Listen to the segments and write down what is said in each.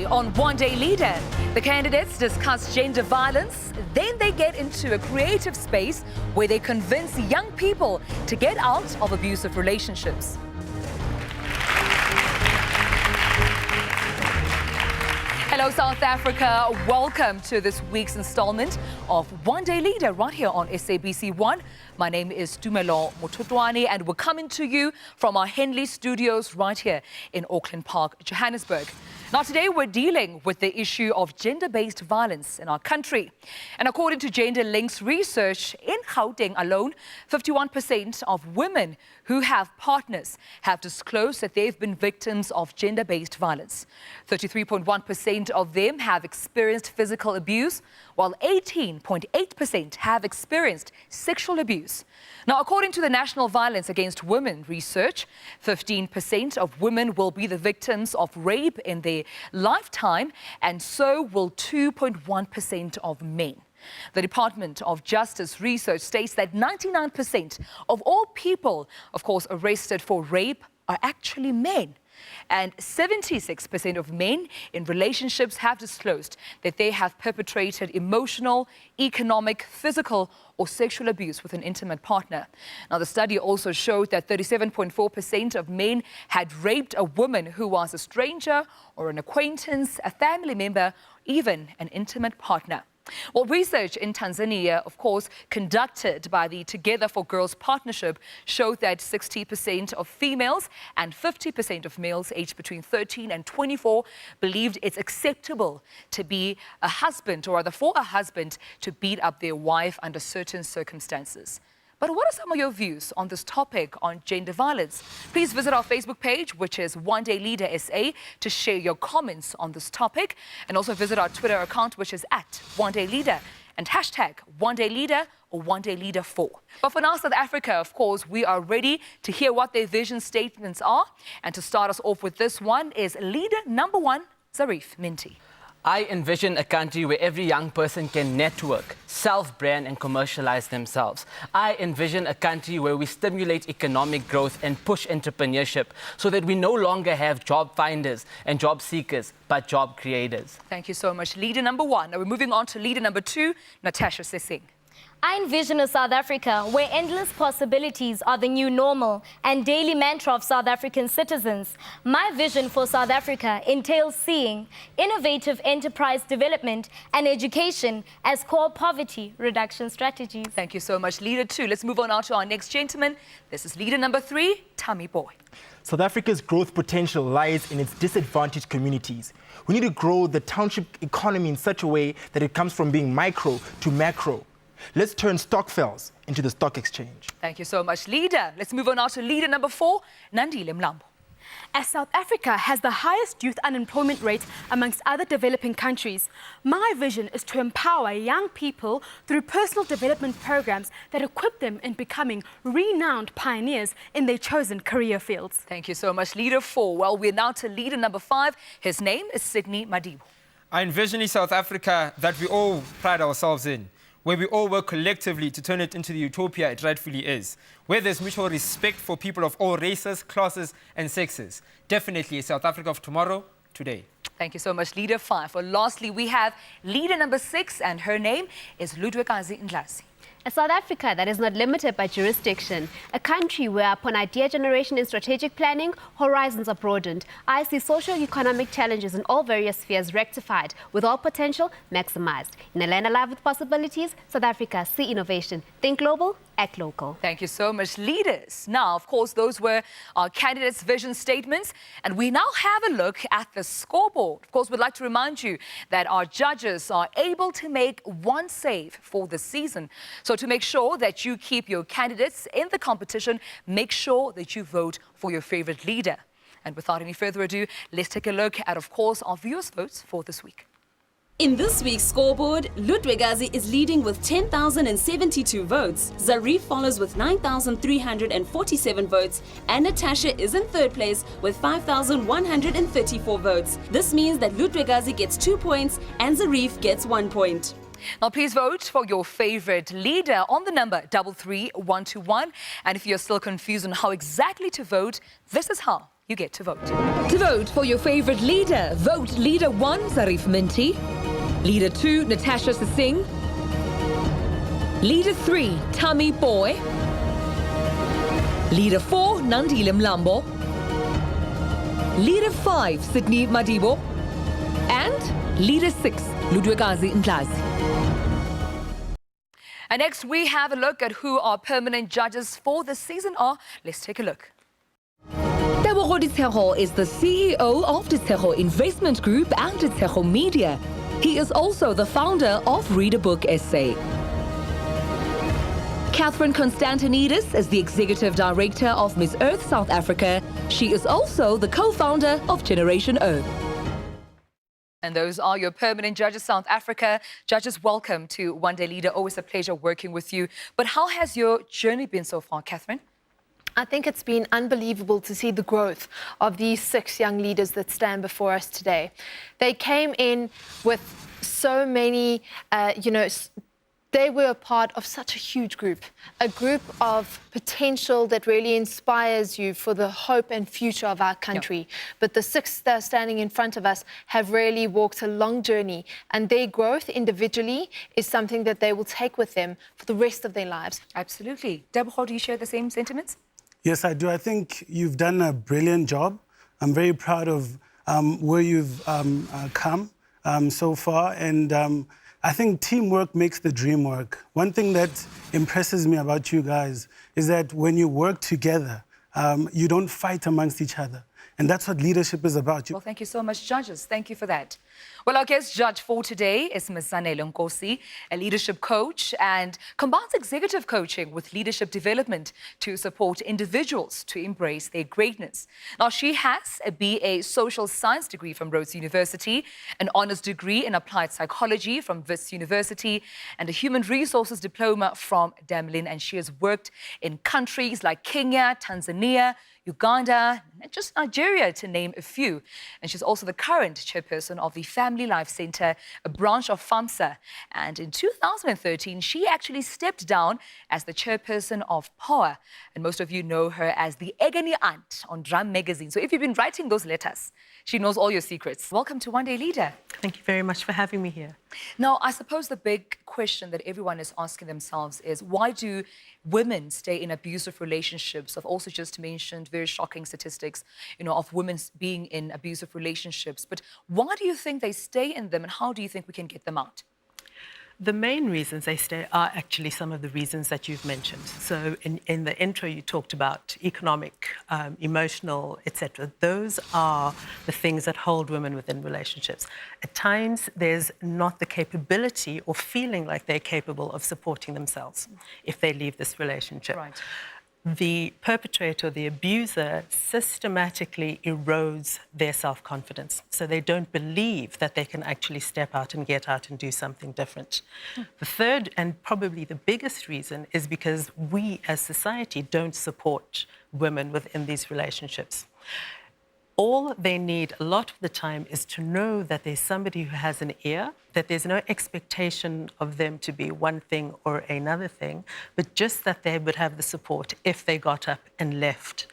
Today on One Day Leader, the candidates discuss gender violence, then they get into a creative space where they convince young people to get out of abusive relationships. Hello, South Africa. Welcome to this week's installment of One Day Leader right here on SABC 1. My name is Tumelo Mototwane and we're coming to you from our Henley studios right here in Auckland Park, Johannesburg. Now, today we're dealing with the issue of gender-based violence in our country. And according to Gender Links research, in Gauteng alone, 51% of women who have partners have disclosed that they've been victims of gender-based violence. 33.1% of them have experienced physical abuse, while 18.8% have experienced sexual abuse. Now, according to the National Violence Against Women research, 15% of women will be the victims of rape in their lifetime, and so will 2.1% of men. The Department of Justice research states that 99% of all people, of course, arrested for rape are actually men. And 76% of men in relationships have disclosed that they have perpetrated emotional, economic, physical, or sexual abuse with an intimate partner. Now, the study also showed that 37.4% of men had raped a woman who was a stranger or an acquaintance, a family member, even an intimate partner. Well, research in Tanzania, of course, conducted by the Together for Girls partnership showed that 60% of females and 50% of males aged between 13 and 24 believed it's acceptable to be a husband, or rather for a husband to beat up their wife under certain circumstances. But what are some of your views on this topic on gender violence? Please visit our Facebook page, which is One Day Leader SA, to share your comments on this topic. And also visit our Twitter account, which is @OneDayLeader, and hashtag #OneDayLeader or OneDayLeader4. But for now, South Africa, of course, we are ready to hear what their vision statements are. And to start us off with this one is leader number 1, Zarif Minty. I envision a country where every young person can network, self-brand and commercialize themselves. I envision a country where we stimulate economic growth and push entrepreneurship so that we no longer have job finders and job seekers, but job creators. Thank you so much, leader number 1. Now we're moving on to leader number 2, Natasha Sesing. I envision a South Africa where endless possibilities are the new normal and daily mantra of South African citizens. My vision for South Africa entails seeing innovative enterprise development and education as core poverty reduction strategies. Thank you so much, leader 2. Let's move on now to our next gentleman. This is leader number 3, Tammy Boy. South Africa's growth potential lies in its disadvantaged communities. We need to grow the township economy in such a way that it comes from being micro to macro. Let's turn Stokvels into the stock exchange. Thank you so much, leader. Let's move on now to leader number 4, Nandile Mlambo. As South Africa has the highest youth unemployment rate amongst other developing countries, my vision is to empower young people through personal development programs that equip them in becoming renowned pioneers in their chosen career fields. Thank you so much, leader 4. Well, we're now to leader number 5. His name is Sydney Madibo. I envision a South Africa that we all pride ourselves in, where we all work collectively to turn it into the utopia it rightfully is, where there's mutual respect for people of all races, classes and sexes. Definitely a South Africa of tomorrow, today. Thank you so much, leader 5. Well, lastly, we have leader number 6, and her name is Ludwikazi Ndlasi. A South Africa that is not limited by jurisdiction, a country where upon idea generation and strategic planning, horizons are broadened. I see socio-economic challenges in all various spheres rectified, with all potential maximized. In a land alive with possibilities, South Africa, see innovation. Think global, act local. Thank you so much, leaders. Now, of course, those were our candidates' vision statements, and we now have a look at the scoreboard. Of course, we'd like to remind you that our judges are able to make one save for the season. So to make sure that you keep your candidates in the competition, make sure that you vote for your favorite leader. And without any further ado, let's take a look at, of course, our viewers' votes for this week. In this week's scoreboard, Ludwikazi is leading with 10,072 votes, Zarif follows with 9,347 votes, and Natasha is in third place with 5,134 votes. This means that Ludwikazi gets 2 points and Zarif gets 1 point. Now, please vote for your favorite leader on the number 33121. And if you're still confused on how exactly to vote, this is how you get to vote. To vote for your favorite leader, vote Leader 1, Zarif Minty. Leader 2, Natasha Singh. Leader 3, Tammy Boy. Leader 4, Nandile Mlambo. Leader 5, Sydney Madibo. And Leader 6, Ludwikazi Ndlazi. And next, we have a look at who our permanent judges for this season are. Let's take a look. Tebogo Ditshego is the CEO of Ditshego Investment Group and Ditshego Media. He is also the founder of Read a Book SA. Catherine Constantinidis is the Executive Director of Miss Earth South Africa. She is also the co-founder of Generation Earth. And those are your permanent judges, South Africa. Judges, welcome to One Day Leader. Always a pleasure working with you. But how has your journey been so far, Catherine? I think it's been unbelievable to see the growth of these 6 young leaders that stand before us today. They came in with so many, they were a part of such a huge group, a group of potential that really inspires you for the hope and future of our country. Yep. But the 6 that are standing in front of us have really walked a long journey, and their growth individually is something that they will take with them for the rest of their lives. Absolutely. Deborah, do you share the same sentiments? Yes, I do. I think you've done a brilliant job. I'm very proud of where you've come so far, and I think teamwork makes the dream work. One thing that impresses me about you guys is that when you work together, you don't fight amongst each other. And that's what leadership is about. Well, thank you so much, judges. Thank you for that. Well, our guest judge for today is Ms. Zanele Nkosi, a leadership coach and combines executive coaching with leadership development to support individuals to embrace their greatness. Now, she has a BA Social Science degree from Rhodes University, an honours degree in applied psychology from Wits University, and a human resources diploma from Damlin. And she has worked in countries like Kenya, Tanzania, Uganda, and just Nigeria, to name a few. And she's also the current chairperson of the Family Life Centre, a branch of FAMSA. And in 2013, she actually stepped down as the chairperson of POWER. And most of you know her as the Egani Aunt on Drum Magazine. So if you've been writing those letters, she knows all your secrets. Welcome to One Day Leader. Thank you very much for having me here. Now, I suppose the big question that everyone is asking themselves is, why do women stay in abusive relationships? I've also just mentioned very shocking statistics, of women being in abusive relationships. But why do you think they stay in them, and how do you think we can get them out? The main reasons they stay are actually some of the reasons that you've mentioned. So in the intro, you talked about economic, emotional, etc. Those are the things that hold women within relationships. At times, there's not the capability or feeling like they're capable of supporting themselves if they leave this relationship. Right. The perpetrator, the abuser, systematically erodes their self-confidence. So they don't believe that they can actually step out and get out and do something different. The third, and probably the biggest reason, is because we as society don't support women within these relationships. All they need a lot of the time is to know that there's somebody who has an ear, that there's no expectation of them to be one thing or another thing, but just that they would have the support if they got up and left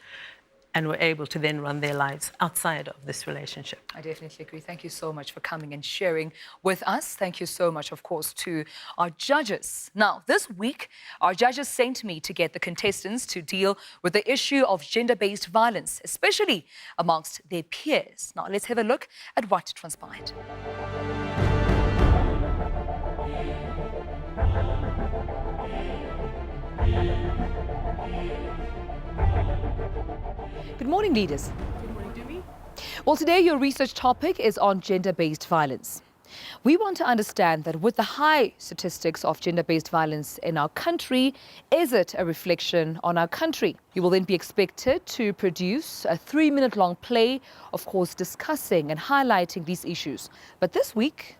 and were able to then run their lives outside of this relationship. I definitely agree. Thank you so much for coming and sharing with us. Thank you so much, of course, to our judges. Now, this week, our judges sent me to get the contestants to deal with the issue of gender-based violence, especially amongst their peers. Now, let's have a look at what transpired. Good morning, leaders. Good morning, Dumi. Well, today your research topic is on gender-based violence. We want to understand that with the high statistics of gender-based violence in our country, is it a reflection on our country? You will then be expected to produce a 3-minute-long play, of course, discussing and highlighting these issues. But this week,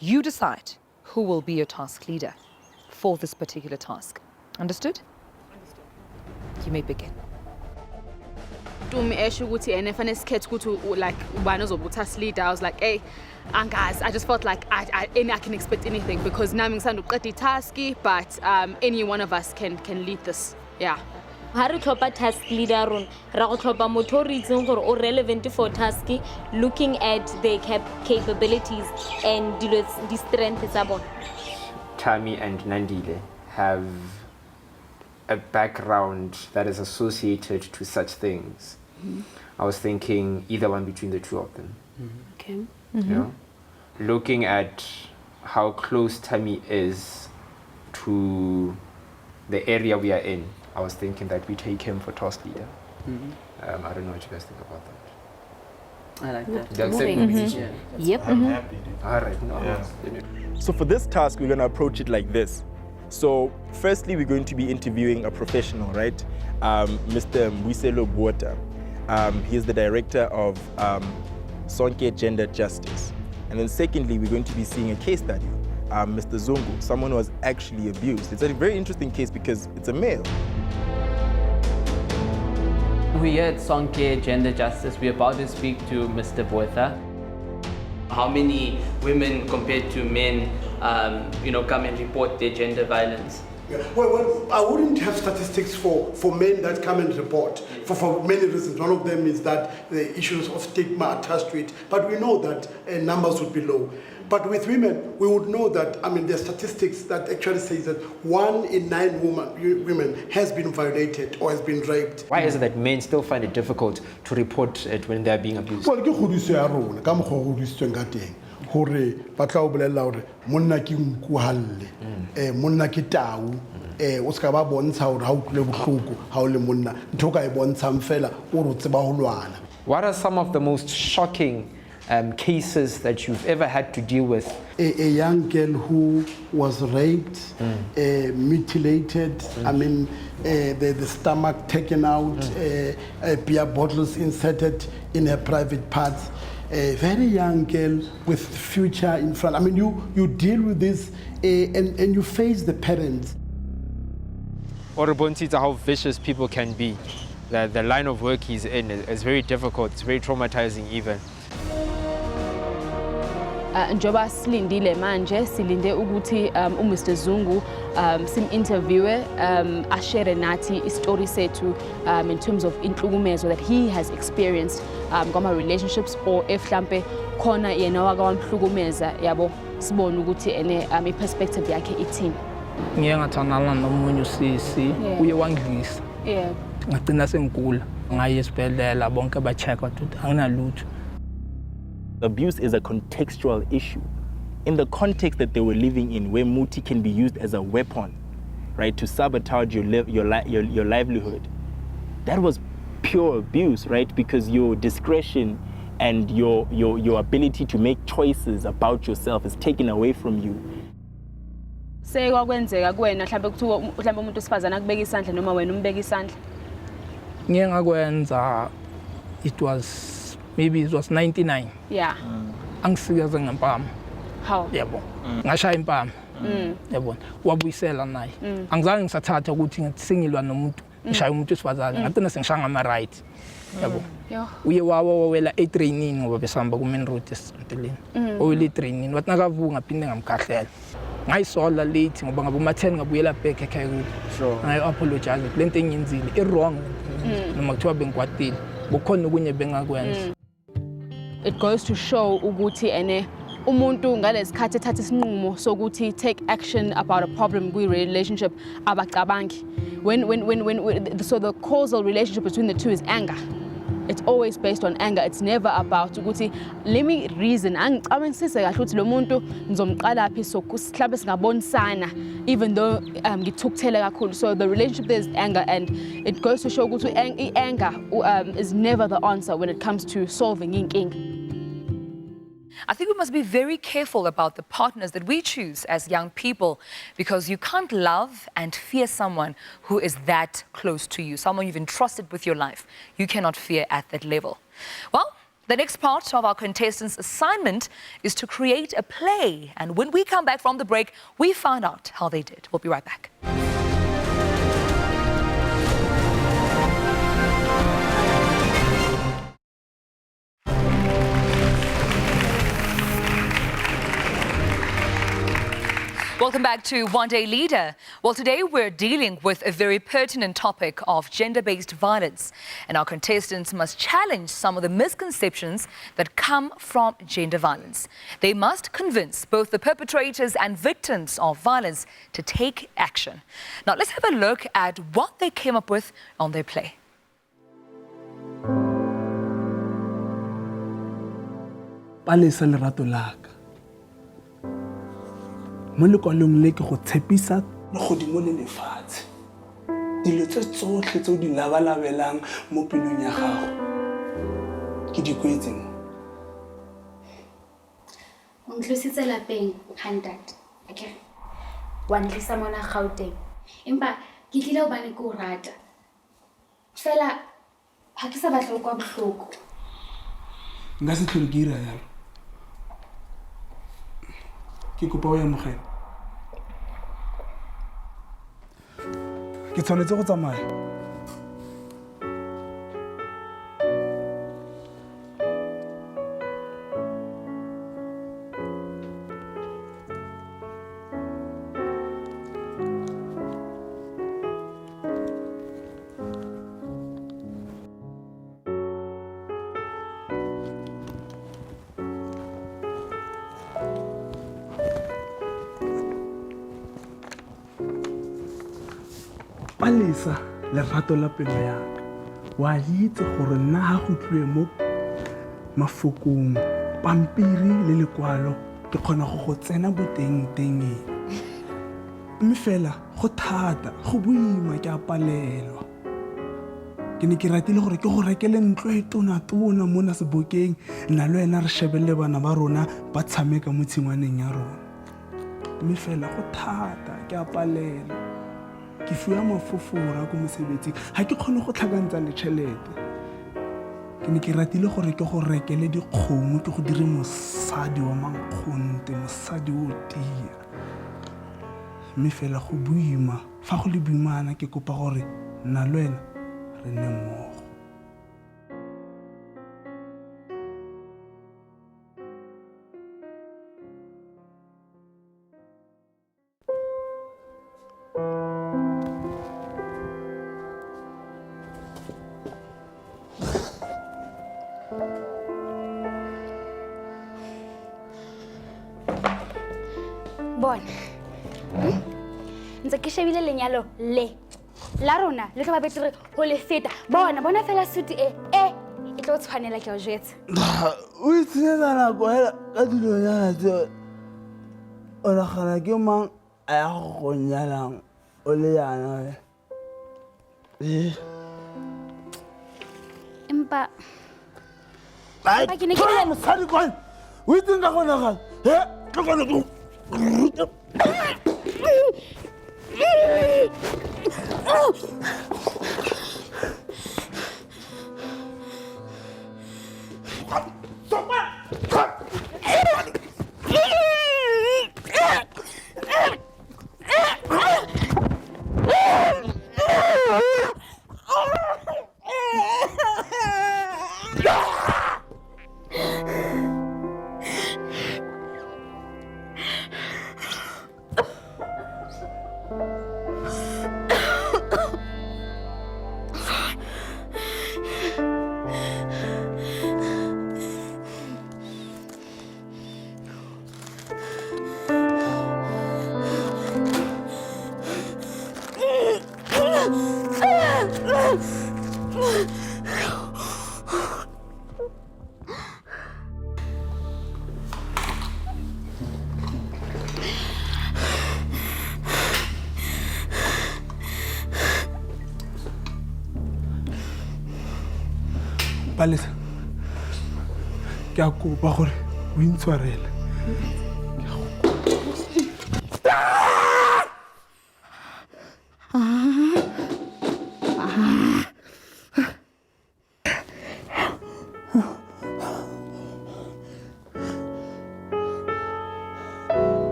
you decide who will be your task leader for this particular task. Understood? Understood. You may begin. Like one of the leader, I was like, hey, and guys, I just felt like I can expect anything because now I'm task, but any one of us can lead this. Yeah. ha re tlhopha task leader ron ra go tlhopha motho re itseng gore o relevant for task, looking at their capabilities and the strengths tsa bona. Tammy and Nandile have a background that is associated to such things. I was thinking either one between the two of them. Okay. You know? Looking at how close Tammy is to the area we are in, I was thinking that we take him for task leader. I don't know what you guys think about that. I like that. Do you accept my decision? Yep. I'm happy. All right. No. So for this task, we're going to approach it like this. So firstly, we're going to be interviewing a professional, right? Mr. Mwiselo Buota. He is the director of Sonke Gender Justice. And then secondly, we're going to be seeing a case study. Mr. Zungu, someone who was actually abused. It's a very interesting case because it's a male. We here at Sonke Gender Justice, we're about to speak to Mr. Buota. How many women compared to men, come and report their gender violence? Yeah. Well, I wouldn't have statistics for men that come and report for many reasons. One of them is that the issues of stigma attached to it, but we know that numbers would be low. But with women, we would know that, there are statistics that actually say that 1 in 9 women has been violated or has been raped. Why is it that men still find it difficult to report it when they're being abused? Well, hore ba tla o bolella hore monna ke nku halle monna ke tau o ska ba bontsha hore ha o tlile bohloko ha o le monna ntho ka e bontshang fela o re tseba ho lwana. What are some of the most shocking cases that you've ever had to deal with? A young girl who was raped, mutilated, the stomach taken out, beer bottles inserted in her private parts. A very young girl with future in front. You deal with this and you face the parents. Or how vicious people can be. The line of work he's in is very difficult. It's very traumatizing even. Njoba silindile manje silinde ukuthi uMr Zungu sim-interviewe ashare nathi istory sethu in terms of inhlukumezo that he has experienced kwama relationships or mhlambe khona yena wakwamhlukumeza yabo sibone ukuthi ene iperspective yakhe ithini. Ngiye ngathandana nomunye usisi uye wangidlisa. Ngagcina sengigula ngaye esibhedlela bonke ba-check ukuthi anginalutho. Abuse is a contextual issue. In the context that they were living in, where muti can be used as a weapon, right, to sabotage your livelihood, that was pure abuse, right? Because your discretion and your ability to make choices about yourself is taken away from you. Sekwakwenzeka kuwena mhlambe kuthiwa mhlambe umuntu osifazana akubeka isandla noma wena umbeka isandla. Ngiye ngakwenza it was 99. Yeah. Angisikaze ngempama. How? Yebo. Ngashaya impama. Yebo. Wabuyisela naye. Angizange ngisathatha ukuthi sengilwa nomuntu ngishaya umuntu osifazane. Ngagcina sengishaya ngama right. Yebo. Uye wawela e-training ngoba besihamba ku main road eSonteleni. Oyile training wathi nakavuka ngaphinde ngamkhahlela. Ngayisola late ngoba ngabe uma-10 ngabuyela back ekhaya kubo. Sure. Ngayi apologize lento engiyenzile i-wrong noma kuthiwa bengikwatile. Bukhona okunye bengakwenza. It goes to show ukuthi umuntu ngalesikhathi ethatha isinqumo sokuthi take action about a problem kwi relationship abacabangi. So the causal relationship between the two is anger. It's always based on anger. It's never about ukuthi let me reason angicabangise kahle ukuthi lo muntu ngizomqala phi so mhlambe singabonisana even though ngithukuthele kakhulu. So the relationship there is anger, and it goes to show ukuthi anger is never the answer when it comes to solving inking. I think we must be very careful about the partners that we choose as young people, because you can't love and fear someone who is that close to you, someone you've entrusted with your life. You cannot fear at that level. Well, the next part of our contestants' assignment is to create a play. And when we come back from the break, we find out how they did. We'll be right back. Welcome back to One Day Leader. Well, today we're dealing with a very pertinent topic of gender-based violence. And our contestants must challenge some of the misconceptions that come from gender violence. They must convince both the perpetrators and victims of violence to take action. Now, let's have a look at what they came up with on their play. Palesa lerato laka mo lekwalong le ke go tshepisa le godimo le lefatshe dilo tse tsotlhe tse o di labalabelang mo pelong ya gago ke di kwetseng o ntlositse lapeng hantat okay wa ntlisa mona Gauteng empa ke tlile ho bane ke o rata fela ha ke sa batla go kwa bohloko nka se tlhole ke ira yalo ke kopa o ya mogela ke tshwanetse go tsamaya Palesa lerato la pelo yaka wa itse gore nna ha go tlwe mo mafokong pampiri le lekwalo ke kgona go tsena boteng mme fela go thata go boima ke a palelwa ke ne ke ratile gore ke go rekele ntlo e tona mona Sebokeng nna le wena re shebelle bana ba rona ba tshameka mo tshingwaneng ya rona mme fela go thata ke a palelwa ke fuya mafofora ko mosebetsing ha ke kgone go tlhakantsa le tšhelete ke ne ke ratile gore ke go rekele dikgomo ke go dire mosadi wa mankgonte mosadi o tia mme fela go buima fa go le buimana ke kopa gore nna le wena re nne mmogo Bona ntse ke shebile lenyalo le la rona le tla ba betere ho le feta bona fela suit e tlo tshwanela ke o jetse o itshela nako hela ka dilonyana tse o nagana ke mang a ya go nyalang o le yana empa ke ne ke le mosadi kwan o itse nka go nagana ke gone go Palesa ke a kopa gore o intshwarele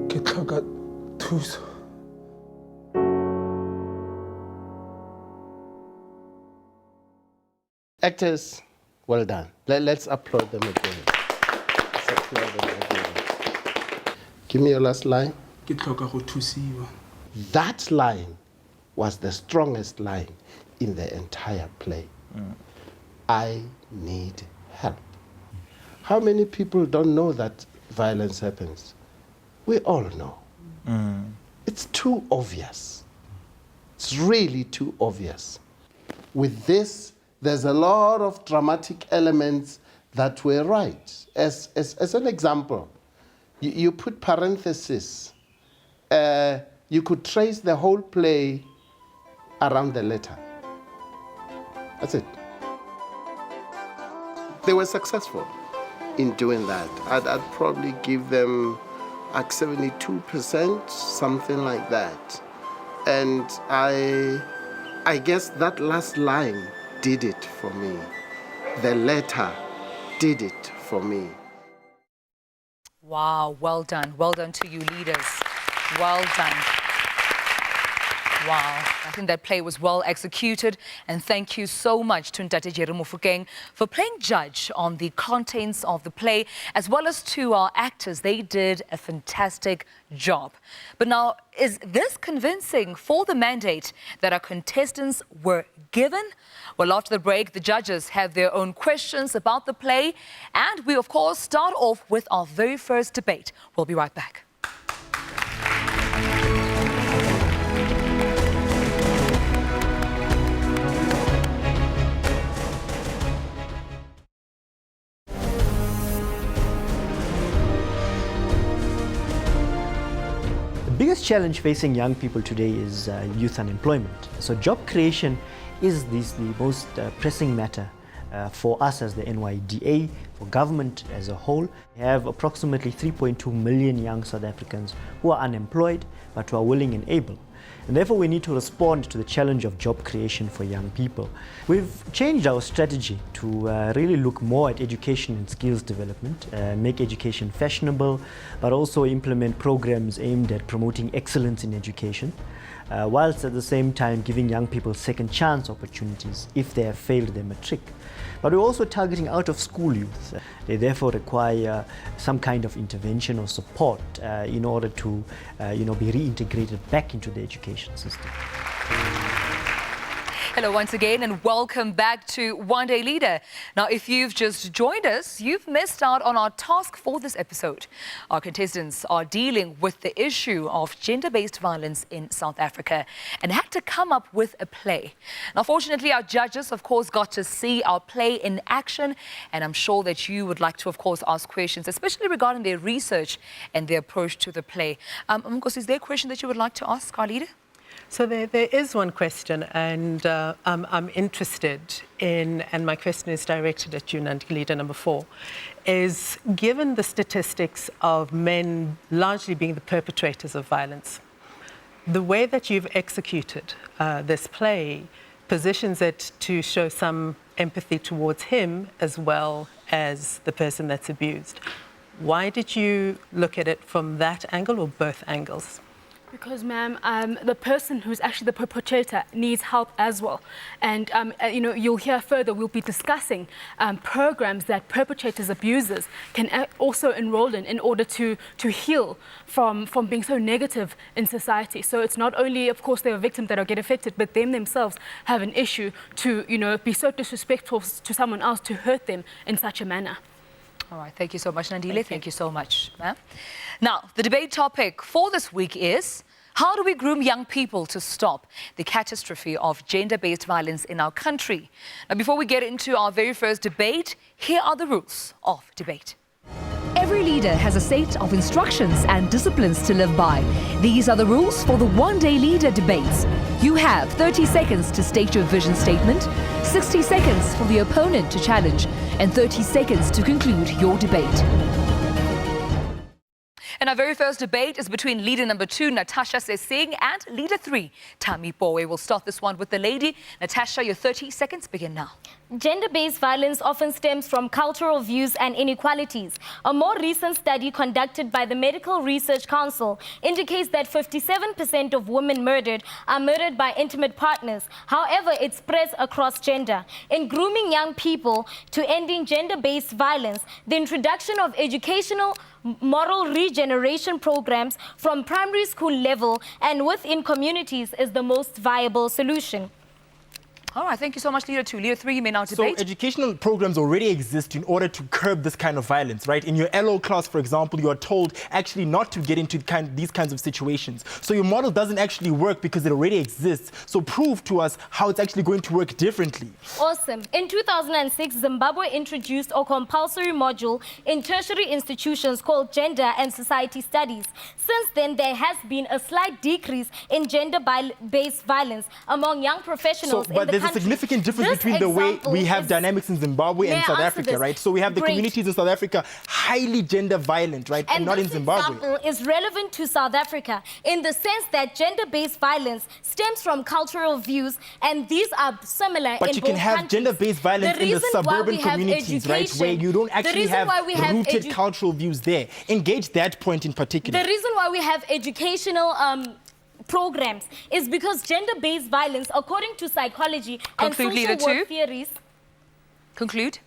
ke tlhoka thuso Actors, Well done. Let's applaud them again. Let's applaud them again. Give me your last line. That line was the strongest line in the entire play. I need help. How many people don't know that violence happens? We all know. It's too obvious. It's really too obvious. With this, there's a lot of dramatic elements that were right. As an example, you put parentheses. You could trace the whole play around the letter. That's it. They were successful in doing that. I'd probably give them like 72%, something like that. And I guess that last line did it for me. The letter did it for me. Wow, well done. Well done to you leaders. Well done. Wow, I think that play was well executed, and thank you so much to Ntate Jerry Mofokeng for playing judge on the contents of the play, as well as to our actors. They did a fantastic job. But now, is this convincing for the mandate that our contestants were given? Well, after the break, the judges have their own questions about the play, and we, of course, start off with our very first debate. We'll be right back. The biggest challenge facing young people today is youth unemployment. So job creation is the most pressing matter for us as the NYDA, for government as a whole. We have approximately 3.2 million young South Africans who are unemployed but who are willing and able. And therefore we need to respond to the challenge of job creation for young people. We've changed our strategy to really look more at education and skills development, make education fashionable, but also implement programs aimed at promoting excellence in education, whilst at the same time giving young people second chance opportunities if they have failed their matric. But we're also targeting out-of-school youth. They therefore require some kind of intervention or support in order to be reintegrated back into the education system. Hello once again and welcome back to One Day Leader. Now, if you've just joined us, you've missed out on our task for this episode. Our contestants are dealing with the issue of gender-based violence in South Africa and had to come up with a play. Now, fortunately, our judges, of course, got to see our play in action, and I'm sure that you would like to, of course, ask questions, especially regarding their research and their approach to the play. Is there a question that you would like to ask our leader? So there is one question, and I'm interested in, and my question is directed at you, leader number 4, is given the statistics of men largely being the perpetrators of violence, the way that you've executed this play positions it to show some empathy towards him as well as the person that's abused. Why did you look at it from that angle or both angles? Because, ma'am, the person who's actually the perpetrator needs help as well. And, you'll hear further, we'll be discussing programs that perpetrators, abusers can also enroll in order to heal from being so negative in society. So it's not only, of course, they're victims that get affected, but them themselves have an issue to, be so disrespectful to someone else, to hurt them in such a manner. All right, thank you so much, Nandile. Thank you so much, ma'am. Now, the debate topic for this week is, how do we groom young people to stop the catastrophe of gender-based violence in our country? Now, before we get into our very first debate, here are the rules of debate. Every leader has a set of instructions and disciplines to live by. These are the rules for the One Day Leader debates. You have 30 seconds to state your vision statement, 60 seconds for the opponent to challenge, and 30 seconds to conclude your debate. And our very first debate is between leader number 2, Natasha Sesing, and leader 3, Tami Bowe. We'll start this one with the lady. Natasha, your 30 seconds begin now. Gender-based violence often stems from cultural views and inequalities. A more recent study conducted by the Medical Research Council indicates that 57% of women murdered are murdered by intimate partners. However, it spreads across gender. In grooming young people to ending gender-based violence, the introduction of educational moral regeneration programs from primary school level and within communities is the most viable solution. All right, thank you so much, Leader 2. Leader 3, you may now debate. So educational programs already exist in order to curb this kind of violence, right? In your LO class, for example, you are told actually not to get into these kinds of situations. So your model doesn't actually work because it already exists. So prove to us how it's actually going to work differently. Awesome. In 2006, Zimbabwe introduced a compulsory module in tertiary institutions called Gender and Society Studies. Since then, there has been a slight decrease in gender-based violence among young professionals in the country. There's a significant difference between the way we have dynamics in Zimbabwe and South Africa, right? So we have the communities in South Africa highly gender violent, right? And not in Zimbabwe. This example is relevant to South Africa in the sense that gender-based violence stems from cultural views, and these are similar in both countries. But you can have gender-based violence in the suburban communities, right? Where you don't actually have rooted cultural views there. Engage that point in particular. The reason why we have educational programs is because gender-based violence, according to psychology and social work theories... Conclude.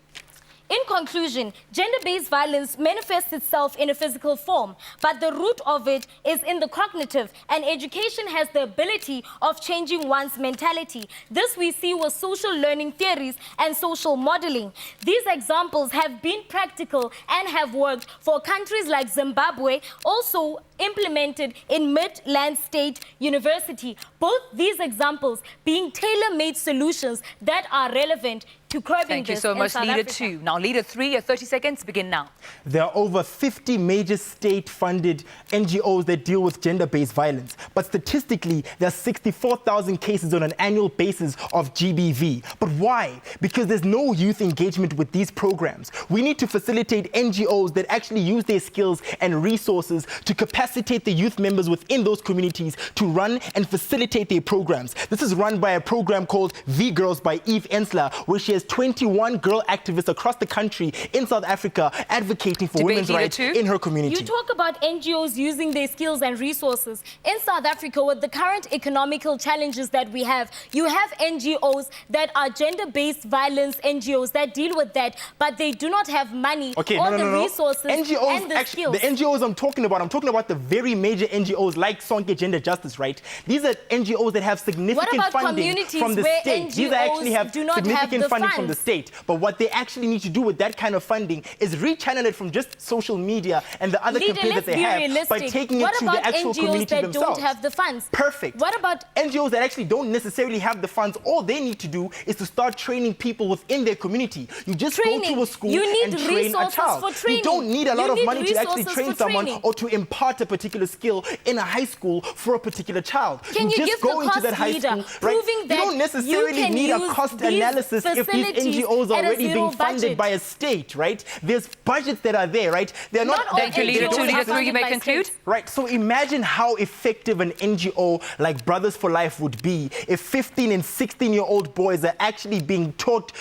In conclusion, gender-based violence manifests itself in a physical form, but the root of it is in the cognitive, and education has the ability of changing one's mentality. This we see with social learning theories and social modeling. These examples have been practical and have worked for countries like Zimbabwe, also implemented in Midland State University. Both these examples being tailor-made solutions that are relevant to curbing Thank you this so much, in South Leader Africa. 2. Now, Leader 3, your 30 seconds begin now. There are over 50 major state-funded NGOs that deal with gender-based violence. But statistically, there are 64,000 cases on an annual basis of GBV. But why? Because there's no youth engagement with these programs. We need to facilitate NGOs that actually use their skills and resources to capacitate the youth members within those communities to run and facilitate their programs. This is run by a program called V-Girls by Eve Ensler, where she has 21 girl activists across the country in South Africa advocating for women's rights in her community. You talk about NGOs using their skills and resources. In South Africa, with the current economical challenges that we have, you have NGOs that are gender-based violence NGOs that deal with that, but they do not have money or the resources NGOs, and the skills. The NGOs I'm talking about the very major NGOs like Sonke Gender Justice, right? These are NGOs that have significant funding from the state. These actually have significant funding from the state. But what they actually need to do with that kind of funding is rechannel it from just social media and the other campaigns that they have by taking it to the actual community themselves. What about NGOs that don't have the funds? Perfect. What about NGOs that actually don't necessarily have the funds? All they need to do is to start training people within their community. You just go to a school and train a child. You don't need a lot of money to actually train someone or to impart a particular skill in a high school for a particular child. Can you just give go the into that cost high leader school, proving right? that You don't necessarily need a cost analysis if these NGOs are already being funded by a state, right? There's budgets that are there, right? They're not. Thank you, Leader 2. Leader 3, you may conclude. Right. So imagine how effective an NGO like Brothers for Life would be if 15 and 16-year-old boys are actually being taught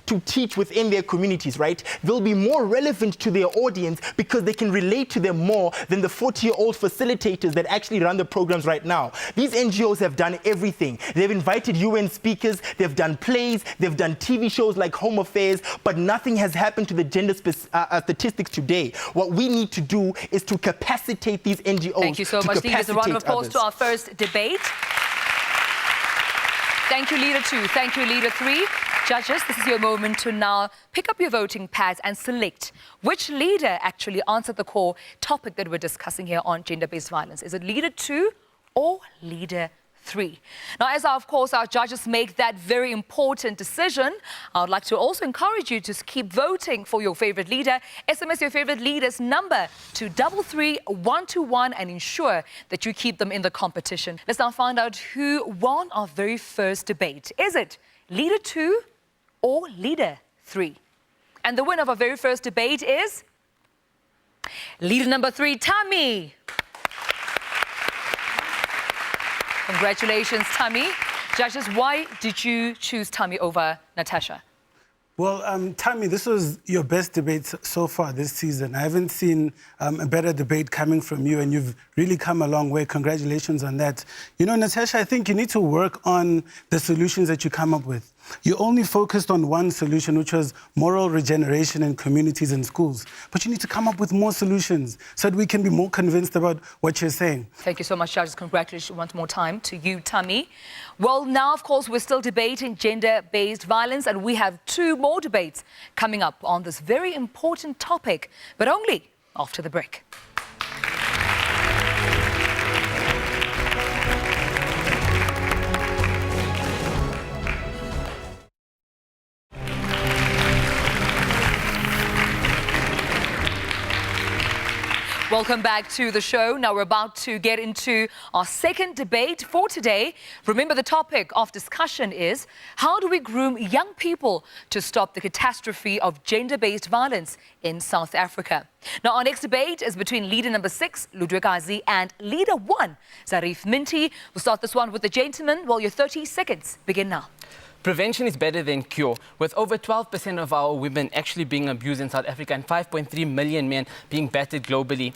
to teach within their communities, right? They'll be more relevant to their audience because they can relate to them more than the 40-year-old facilitators that actually run the programs right now. These NGOs have done everything. They've invited UN speakers, they've done plays, they've done TV shows like Home Affairs, but nothing has happened to the gender statistics today. What we need to do is to capacitate these NGOs. Thank you so much, leaders. A round of applause to our first debate. Thank you, Leader 2. Thank you, Leader 3. Judges, this is your moment to now pick up your voting pads and select which leader actually answered the core topic that we're discussing here on gender-based violence. Is it Leader 2 or Leader 3? Now, as of course our judges make that very important decision, I would like to also encourage you to keep voting for your favorite leader. SMS your favorite leader's number to 33121 and ensure that you keep them in the competition. Let's now find out who won our very first debate. Is it Leader 2 or Leader 3? And the winner of our very first debate is Leader number 3, Tammy. Congratulations, Tammy. Judges, why did you choose Tammy over Natasha? Well, Tammy, this was your best debate so far this season. I haven't seen a better debate coming from you, and you've really come a long way. Congratulations on that. You know, Natasha, I think you need to work on the solutions that you come up with. You only focused on one solution, which was moral regeneration in communities and schools. But you need to come up with more solutions so that we can be more convinced about what you're saying. Thank you so much, judges. Congratulations once more time to you, Tammy. Well, now, of course, we're still debating gender-based violence, and we have 2 more debates coming up on this very important topic, but only after the break. Welcome back to the show. Now we're about to get into our second debate for today. Remember, the topic of discussion is how do we groom young people to stop the catastrophe of gender-based violence in South Africa? Now, our next debate is between leader number 6, Ludwikazi, and leader 1, Zarif Minty. We'll start this one with the gentleman. Well, your 30 seconds begin now. Prevention is better than cure. With over 12% of our women actually being abused in South Africa and 5.3 million men being battered globally,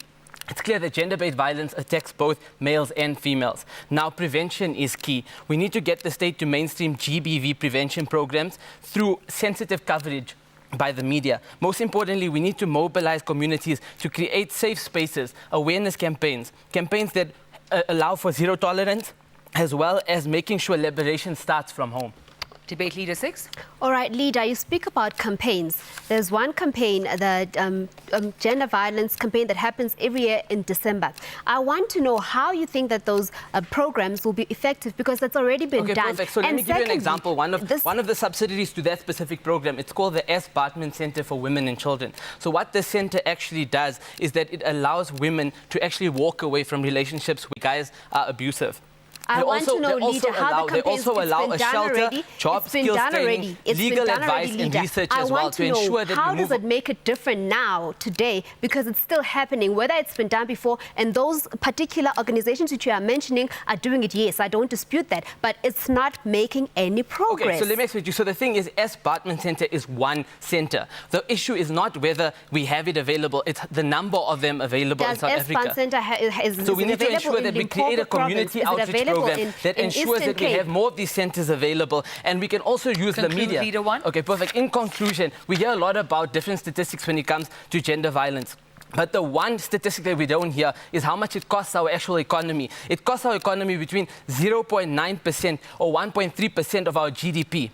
it's clear that gender-based violence attacks both males and females. Now, prevention is key. We need to get the state to mainstream GBV prevention programs through sensitive coverage by the media. Most importantly, we need to mobilize communities to create safe spaces, awareness campaigns that allow for zero tolerance, as well as making sure liberation starts from home. Debate leader 6. All right, leader, you speak about campaigns. There's one campaign, the gender violence campaign that happens every year in December. I want to know how you think that those programs will be effective, because that's already been done. Perfect. So let me give you an example. One of the subsidiaries to that specific program, it's called the S. Bartman Center for Women and Children. So what the center actually does is that it allows women to actually walk away from relationships where guys are abusive. I want to know, leader, how the campaigns, they also allow a shelter, job skills training, legal advice and research as well to ensure that how does it make it different now, today, because it's still happening, whether it's been done before, and those particular organizations which you are mentioning are doing it. Yes, I don't dispute that, but it's not making any progress. Okay, so let me explain to you. So the thing is, S. Bartman Center is one center. The issue is not whether we have it available, it's the number of them available in South Africa. So we need to ensure that we create a community outreach program that ensures that we have more of these centers available, and we can also use the media. Leader 1. Okay, perfect. In conclusion, we hear a lot about different statistics when it comes to gender violence. But the one statistic that we don't hear is how much it costs our actual economy. It costs our economy between 0.9% or 1.3% of our GDP.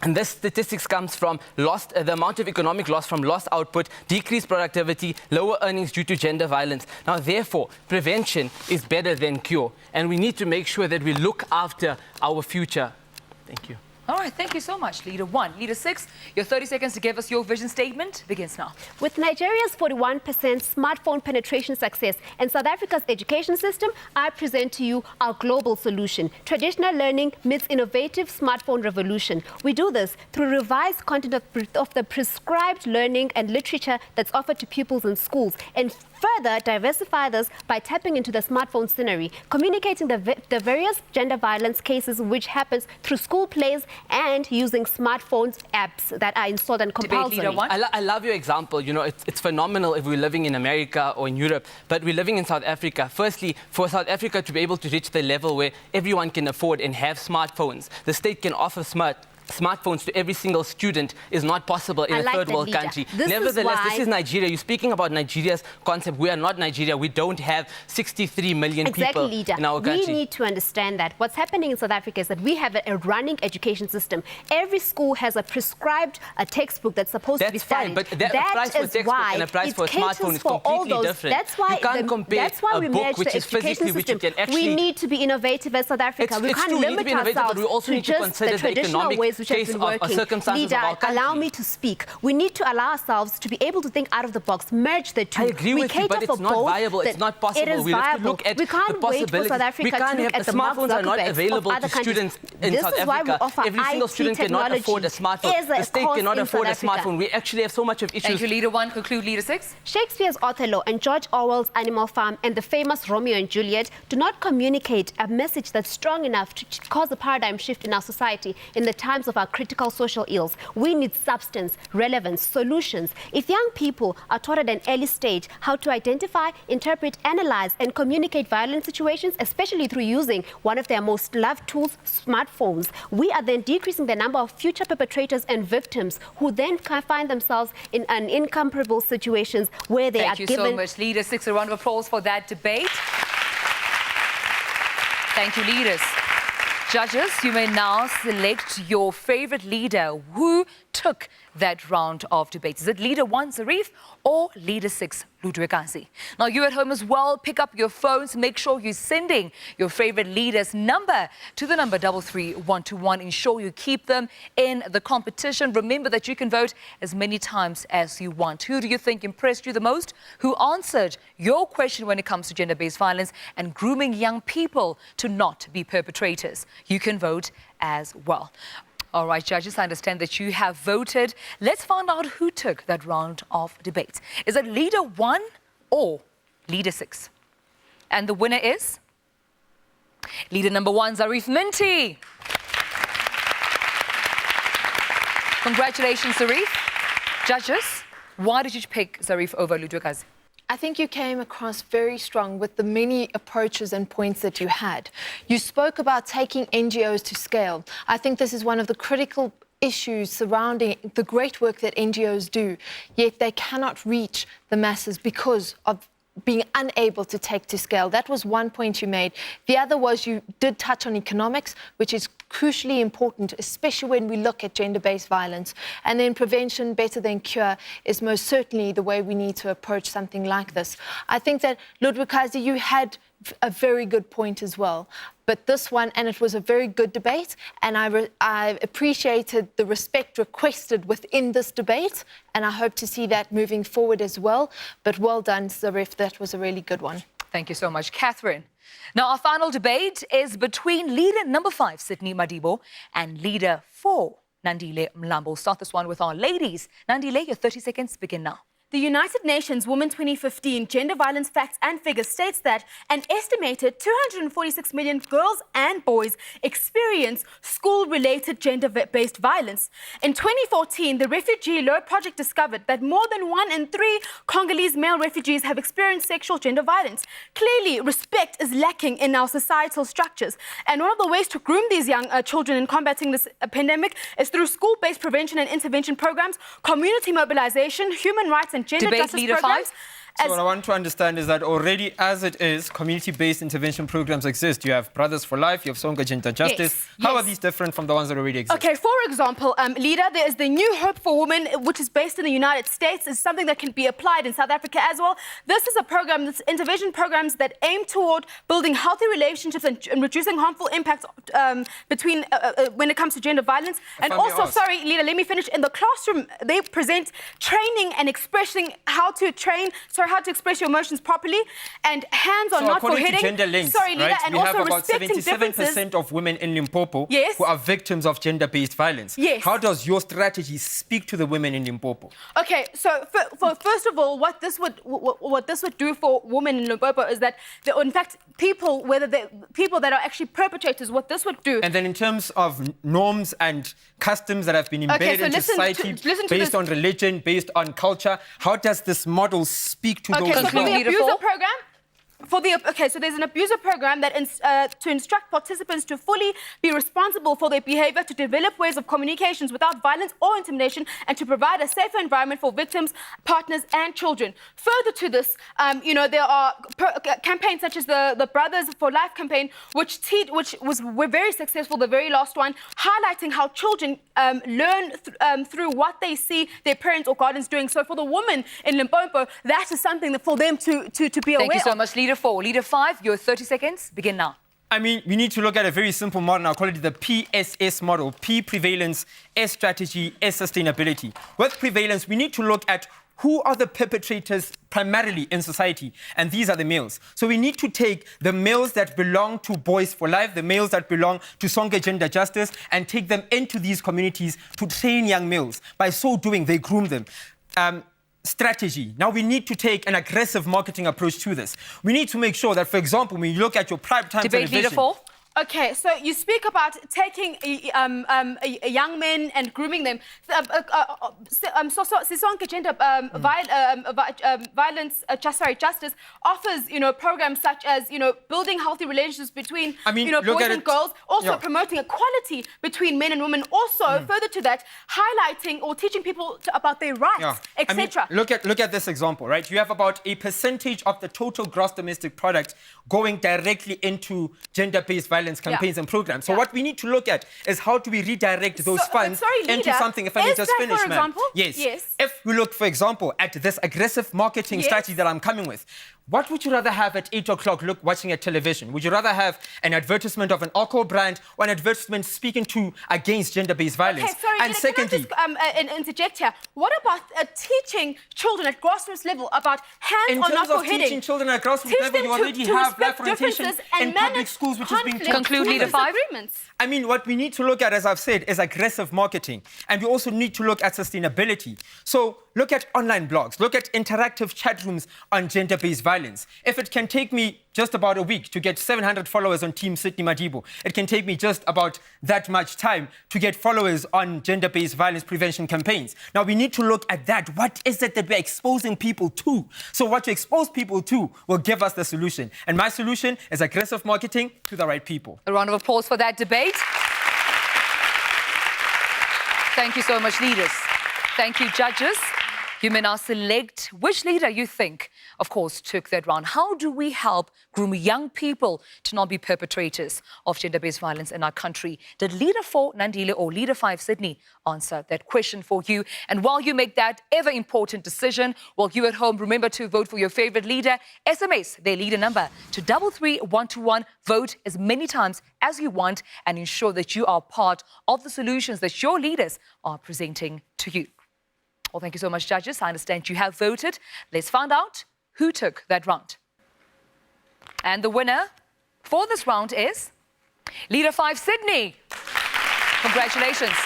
And this statistics comes from the amount of economic loss from lost output, decreased productivity, lower earnings due to gender violence. Now, therefore, prevention is better than cure. And we need to make sure that we look after our future. Thank you. All right, thank you so much, leader 1. Leader 6, your 30 seconds to give us your vision statement begins now. With Nigeria's 41% smartphone penetration success and South Africa's education system, I present to you our global solution. Traditional learning meets innovative smartphone revolution. We do this through revised content of the prescribed learning and literature that's offered to pupils in schools, and further diversify this by tapping into the smartphone scenery, communicating the various gender violence cases which happens through school plays and using smartphones apps that are installed and compulsory. I love your example. You know, it's phenomenal if we're living in America or in Europe, but we're living in South Africa. Firstly, for South Africa to be able to reach the level where everyone can afford and have smartphones, the state can offer smartphones to every single student is not possible in a third world country. Nevertheless, this is Nigeria. You're speaking about Nigeria's concept. We are not Nigeria. We don't have 63 million people in our country. We need to understand that what's happening in South Africa is that we have a running education system. Every school has a prescribed textbook that's supposed to be studied. That's fine, but that price for textbook and a price for a smartphone is completely different. That's why you can't compare a book which is physically, which you can actually... We need to be innovative as South Africa. We can't limit ourselves to just the traditional ways which have been working. Leader, allow me to speak. We need to allow ourselves to be able to think out of the box, merge the two. I agree with you, but it's not viable. It's not possible. It is viable. We can't wait for South Africa to look at the smartphones are not available to students in South Africa. Every single student cannot afford a smartphone. The state cannot afford a smartphone. We actually have so much of issues. Thank you, leader 1. Conclude, leader 6. Shakespeare's Othello and George Orwell's Animal Farm and the famous Romeo and Juliet do not communicate a message that's strong enough to cause a paradigm shift in our society in the times times of our critical social ills. We need substance, relevance, solutions. If young people are taught at an early stage how to identify, interpret, analyze, and communicate violent situations, especially through using one of their most loved tools, smartphones, we are then decreasing the number of future perpetrators and victims who then can find themselves in incomparable situations where they are given... Thank you so much, Leader 6. A round of applause for that debate. Thank you, leaders. Judges, you may now select your favorite leader. Who took that round of debate? Is it Leader 1, Zarif, or Leader 6, Ludwikazi? Now, you at home as well, pick up your phones. Make sure you're sending your favorite leader's number to the number 33121. Ensure you keep them in the competition. Remember that you can vote as many times as you want. Who do you think impressed you the most? Who answered your question when it comes to gender-based violence and grooming young people to not be perpetrators? You can vote as well. All right, judges, I understand that you have voted. Let's find out who took that round of debate. Is it Leader 1 or Leader 6? And the winner is Leader number 1, Zarif Minty. Congratulations, Zarif. Judges, why did you pick Zarif over Ludwikazi? I think you came across very strong with the many approaches and points that you had. You spoke about taking NGOs to scale. I think this is one of the critical issues surrounding the great work that NGOs do, yet they cannot reach the masses because of being unable to take to scale. That was one point you made. The other was you did touch on economics, which is crucially important, especially when we look at gender-based violence. And then prevention, better than cure, is most certainly the way we need to approach something like this. I think that, Ludwikazi, you had a very good point as well. But this one, and it was a very good debate, and I appreciated the respect requested within this debate, and I hope to see that moving forward as well. But well done, Zarif, that was a really good one. Thank you so much, Catherine. Now, our final debate is between Leader number 5, Sydney Madibo, and Leader 4, Nandile Mlambo. Start this one with our ladies. Nandile, your 30 seconds begin now. The United Nations Women 2015 Gender Violence Facts and Figures states that an estimated 246 million girls and boys experience school-related gender-based violence. In 2014, the Refugee Law Project discovered that more than 1 in 3 Congolese male refugees have experienced sexual gender violence. Clearly, respect is lacking in our societal structures. And one of the ways to groom these young children in combating this pandemic is through school-based prevention and intervention programs, community mobilization, human rights and gender Debate justice Leader programs. 5. So what I want to understand is that already as it is, community-based intervention programs exist. You have Brothers for Life, you have Songa Gender Justice. Yes, How yes. are these different from the ones that already exist? Okay, for example, Leader, there is the New Hope for Women, which is based in the United States. It's something that can be applied in South Africa as well. This is a program, this intervention programs that aim toward building healthy relationships and reducing harmful impacts between when it comes to gender violence. And also, sorry, Leader, let me finish. In the classroom, they present training and expressing how to express your emotions properly, and hands are not for hitting. To gender links, sorry, Leader, right? and we also have about respecting 77% of women in Limpopo who are victims of gender-based violence. Yes. How does your strategy speak to the women in Limpopo? Okay, so first of all, what this would do for women in Limpopo is that, in fact, people that are actually perpetrators, what this would do. And then in terms of norms and customs that have been embedded into society, based on religion, based on culture, how does this model speak to those? So for the abuser program, so there's an abuser program that to instruct participants to fully be responsible for their behavior, to develop ways of communications without violence or intimidation, and to provide a safer environment for victims, partners, and children. Further to this, there are campaigns such as the Brothers for Life campaign, were very successful, the very last one, highlighting how children learn through what they see their parents or guardians doing. So for the women in Limpopo, that is something that for them to be aware of. Thank you so much, Leader 4. Leader 5, your 30 seconds, begin now. I mean, we need to look at a very simple model. I'll call it the PSS model. P, prevalence, S, strategy, S, sustainability. With prevalence, we need to look at who are the perpetrators primarily in society, and these are the males. So we need to take the males that belong to Boys for Life, the males that belong to Songa Gender Justice, and take them into these communities to train young males. By so doing, they groom them. Strategy. Now we need to take an aggressive marketing approach to this. We need to make sure that, for example, when you look at your prime time Debate television... Leader 4. Okay, so you speak about taking young men and grooming them. Sisonke Gender Violence Justice offers, programs such as, building healthy relationships between, boys and girls, also promoting equality between men and women, also further to that, highlighting or teaching people about their rights, etc. Look at this example, right? You have about a percentage of the total gross domestic product going directly into gender-based violence campaigns and programs. So what we need to look at is how do we redirect those funds into something, if I may just finish, ma'am. Yes. If we look, for example, at this aggressive marketing strategy that I'm coming with, what would you rather have at 8 o'clock watching a television? Would you rather have an advertisement of an alcohol brand or an advertisement speaking against gender-based violence? Okay, sorry, and secondly, can I just interject here? What about teaching children at grassroots level about hands-on in terms of teaching children at grassroots level, you already have life orientation in public schools, which is being taught. Conclude, Leader 5. I mean, what we need to look at, as I've said, is aggressive marketing. And we also need to look at sustainability. So look at online blogs, look at interactive chat rooms on gender-based violence. If it can take me just about a week to get 700 followers on Team Sydney Madibo, it can take me just about that much time to get followers on gender-based violence prevention campaigns. Now, we need to look at that. What is it that we're exposing people to? So what you expose people to will give us the solution. And my solution is aggressive marketing to the right people. A round of applause for that debate. Thank you so much, leaders. Thank you, judges. You may now select which leader you think, of course, took that round. How do we help groom young people to not be perpetrators of gender-based violence in our country? Did Leader 4, Nandile, or Leader 5, Sydney, answer that question for you? And while you make that ever-important decision, while you at home remember to vote for your favorite leader, SMS their leader number to 33121. Vote as many times as you want and ensure that you are part of the solutions that your leaders are presenting to you. Well, thank you so much, judges. I understand you have voted. Let's find out who took that round. And the winner for this round is Leader 5, Sydney. Congratulations.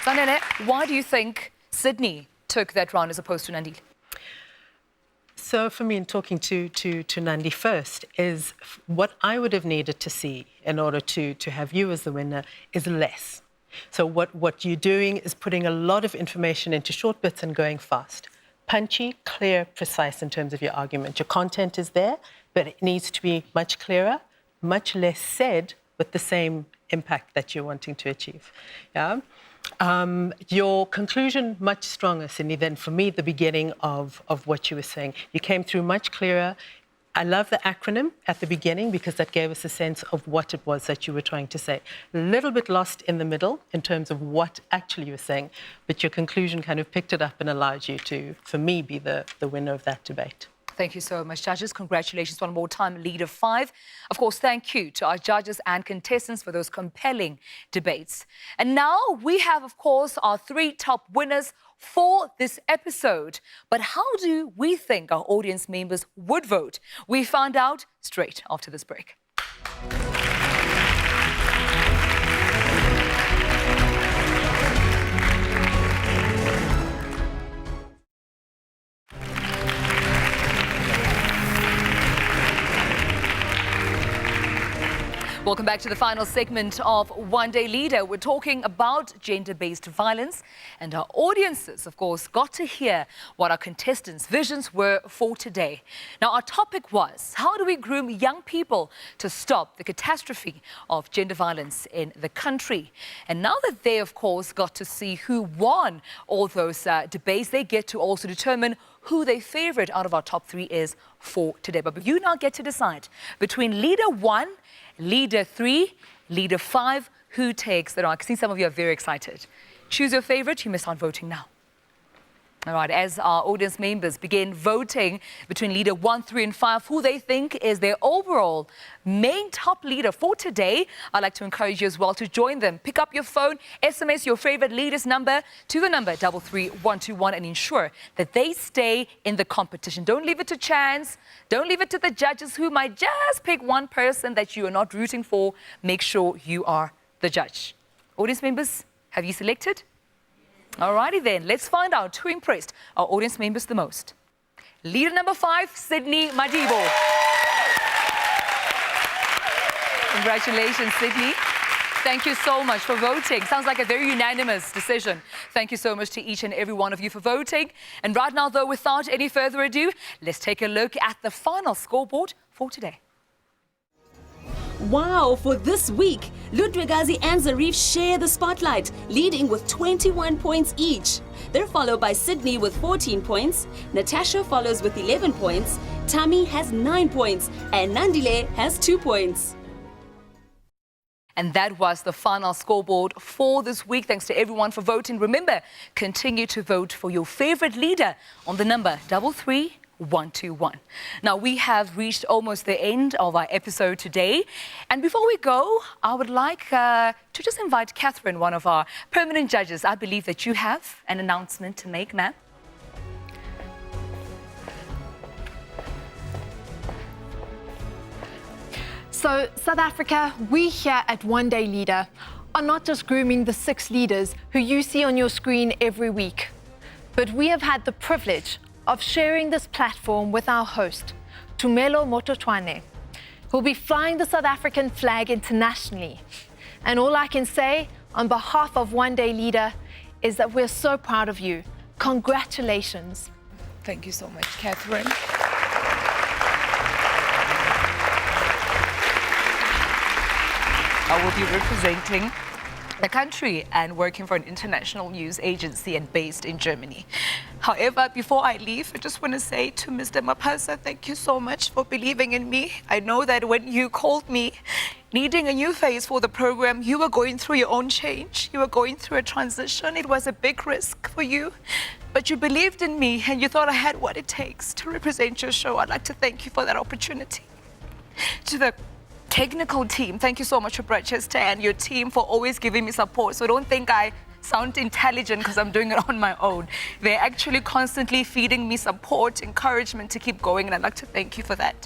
Sanele, why do you think Sydney took that round as opposed to Nandile? So for me, in talking to Nandi first, is what I would have needed to see in order to have you as the winner is less. So what you're doing is putting a lot of information into short bits and going fast. Punchy, clear, precise in terms of your argument. Your content is there, but it needs to be much clearer, much less said, with the same impact that you're wanting to achieve. Yeah? Your conclusion much stronger, Cindy, than for me the beginning of what you were saying. You came through much clearer. I love the acronym at the beginning because that gave us a sense of what it was that you were trying to say. A little bit lost in the middle in terms of what actually you were saying, but your conclusion kind of picked it up and allowed you to, for me, be the winner of that debate. Thank you so much, judges. Congratulations one more time, Leader 5. Of course, thank you to our judges and contestants for those compelling debates. And now we have, of course, our 3 top winners for this episode. But how do we think our audience members would vote? We find out straight after this break. Welcome back to the final segment of One Day Leader. We're talking about gender-based violence, and our audiences, of course, got to hear what our contestants' visions were for today. Now, our topic was, how do we groom young people to stop the catastrophe of gender violence in the country? And now that they, of course, got to see who won all those debates, they get to also determine who their favorite out of our top 3 is for today. But you now get to decide between Leader 1, Leader 3, Leader 5, who takes the round? I can see some of you are very excited. Choose your favorite. You may start voting now. All right, as our audience members begin voting between Leader 1, 3, and 5, who they think is their overall main top leader for today, I'd like to encourage you as well to join them. Pick up your phone, SMS your favorite leader's number to the number 33121 and ensure that they stay in the competition. Don't leave it to chance. Don't leave it to the judges who might just pick one person that you are not rooting for. Make sure you are the judge. Audience members, have you selected? Alrighty then, let's find out who impressed our audience members the most. Leader number 5, Sydney Madibo. Congratulations, Sydney. Thank you so much for voting. Sounds like a very unanimous decision. Thank you so much to each and every one of you for voting. And right now, though, without any further ado, let's take a look at the final scoreboard for today. Wow, for this week, Ludwigazi and Zarif share the spotlight, leading with 21 points each. They're followed by Sydney with 14 points, Natasha follows with 11 points, Tammy has 9 points, and Nandile has 2 points. And that was the final scoreboard for this week. Thanks to everyone for voting. Remember, continue to vote for your favorite leader on the number 33121. Now, we have reached almost the end of our episode today. And before we go, I would like to just invite Catherine, one of our permanent judges. I believe that you have an announcement to make, ma'am. So, South Africa, we here at One Day Leader are not just grooming the 6 leaders who you see on your screen every week, but we have had the privilege of sharing this platform with our host, Tumelo Mototwane, who'll be flying the South African flag internationally. And all I can say on behalf of One Day Leader is that we're so proud of you. Congratulations. Thank you so much, Catherine. I will be representing the country and working for an international news agency and based in Germany. However, before I leave, I just want to say to Mr. Mapasa, thank you so much for believing in me. I know that when you called me, needing a new face for the program, you were going through your own change. You were going through a transition. It was a big risk for you, but you believed in me and you thought I had what it takes to represent your show. I'd like to thank you for that opportunity. To the technical team, thank you so much, Rochester, and your team for always giving me support. So don't think I sound intelligent because I'm doing it on my own. They're actually constantly feeding me support, encouragement to keep going, and I'd like to thank you for that.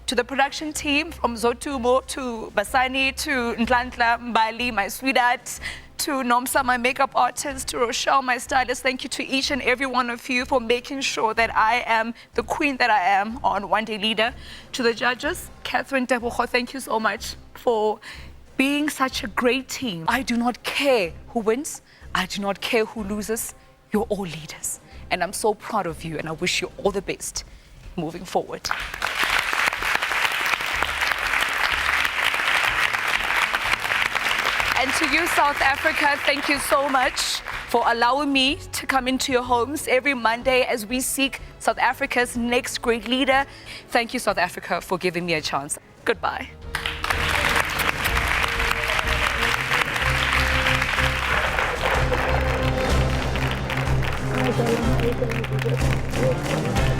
To the production team, from Zotumo to Basani to Ntlantla Mbali, my sweetheart, to Nomsa, my makeup artist, to Rochelle, my stylist, thank you to each and every one of you for making sure that I am the queen that I am on One Day Leader. To the judges, Catherine Tebogo, thank you so much for being such a great team. I do not care who wins. I do not care who loses. You're all leaders. And I'm so proud of you, and I wish you all the best moving forward. And to you, South Africa, thank you so much for allowing me to come into your homes every Monday as we seek South Africa's next great leader. Thank you, South Africa, for giving me a chance. Goodbye. Thank you.